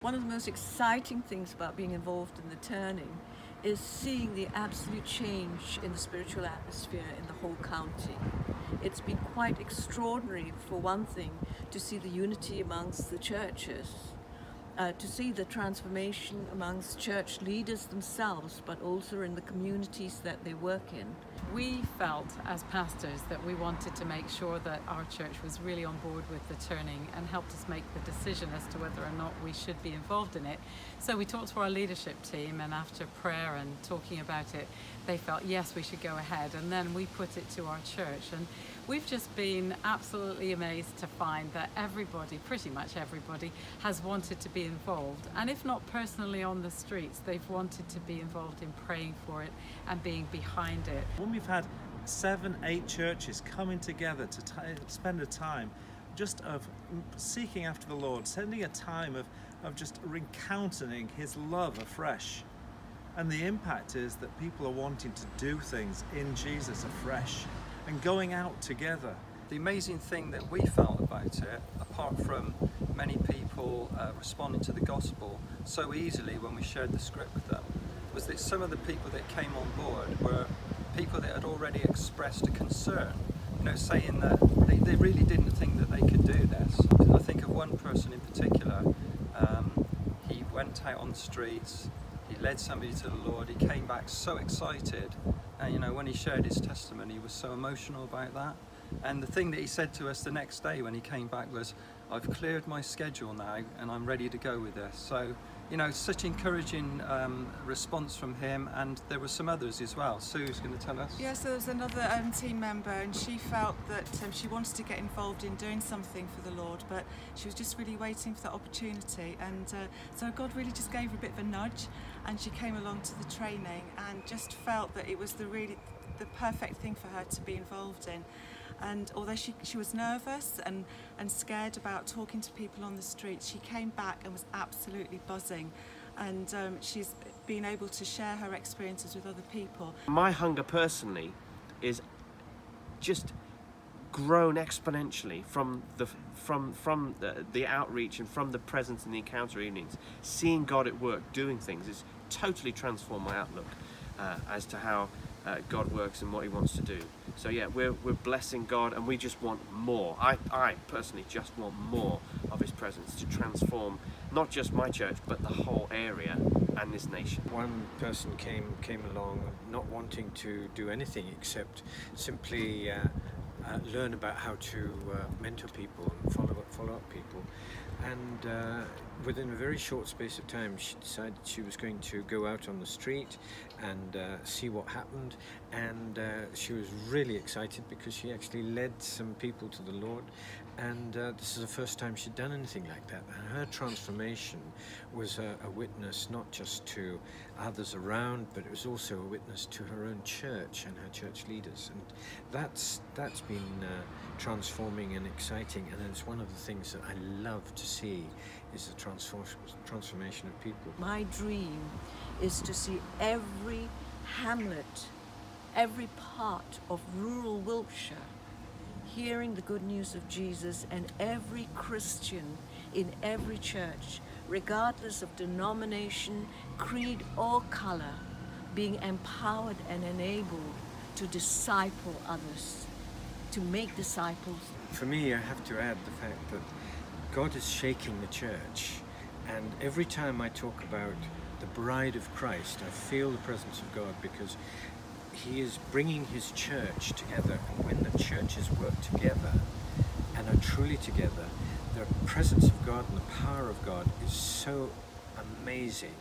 One of the most exciting things about being involved in the Turning is seeing the absolute change in the spiritual atmosphere in the whole county. It's been quite extraordinary, for one thing, to see the unity amongst the churches, to see the transformation amongst church leaders themselves, but also in the communities that they work in. We felt as pastors that we wanted to make sure that our church was really on board with the Turning and helped us make the decision as to whether or not we should be involved in it. So we talked to our leadership team, and after prayer and talking about it, they felt yes, we should go ahead, and then we put it to our church. And we've just been absolutely amazed to find that everybody, pretty much everybody, has wanted to be involved, and if not personally on the streets, they've wanted to be involved in praying for it and being behind it. When we've had 7, 8 churches coming together to spend a time just of seeking after the Lord, spending a time of just recounting His love afresh, and the impact is that people are wanting to do things in Jesus afresh and going out together. The amazing thing that we felt about it, apart from many people responding to the gospel so easily when we shared the script with them, was that some of the people that came on board were people that had already expressed a concern, saying that they really didn't think that they could do this. I think of one person in particular. He went out on the streets, he led somebody to the Lord, he came back so excited, and when he shared his testimony, he was so emotional about that. And the thing that he said to us the next day when he came back was, "I've cleared my schedule now and I'm ready to go with this." So, such encouraging response from him, and there were some others as well. Sue's going to tell us. Yes, there was another team member, and she felt that she wanted to get involved in doing something for the Lord, but she was just really waiting for that opportunity, and so God really just gave her a bit of a nudge, and she came along to the training and just felt that it was the perfect thing for her to be involved in. And although she was nervous and scared about talking to people on the street, she came back and was absolutely buzzing, and she's been able to share her experiences with other people. My hunger personally is just grown exponentially from the outreach and from the presence in the encounter evenings. Seeing God at work doing things has totally transformed my outlook as to how God works and what He wants to do. So yeah, we're blessing God, and we just want more. I personally just want more of His presence to transform not just my church, but the whole area and this nation. One person came along not wanting to do anything except simply learn about how to mentor people and follow up people, and within a very short space of time she decided she was going to go out on the street and see what happened, and she was really excited because she actually led some people to the Lord, and this is the first time she'd done anything like that, and her transformation was a witness not just to others around, but it was also a witness to her own church and her church leaders, and that's been transforming and exciting, and it's one of the things that I love to see is the transformation of people. My dream is to see every hamlet, every part of rural Wiltshire hearing the good news of Jesus, and every Christian in every church, regardless of denomination, creed or colour, being empowered and enabled to disciple others, to make disciples. For me, I have to add the fact that God is shaking the church, and every time I talk about the bride of Christ, I feel the presence of God, because He is bringing His church together, and when the churches work together and are truly together, the presence of God and the power of God is so amazing,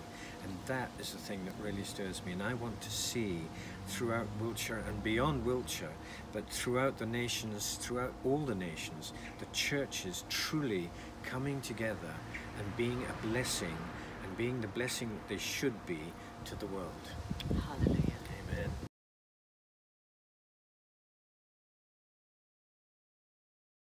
and that is the thing that really stirs me, and I want to see throughout Wiltshire and beyond Wiltshire, but throughout the nations, throughout all the nations, the churches truly coming together and being a blessing, and being the blessing that they should be to the world. Hallelujah. Amen.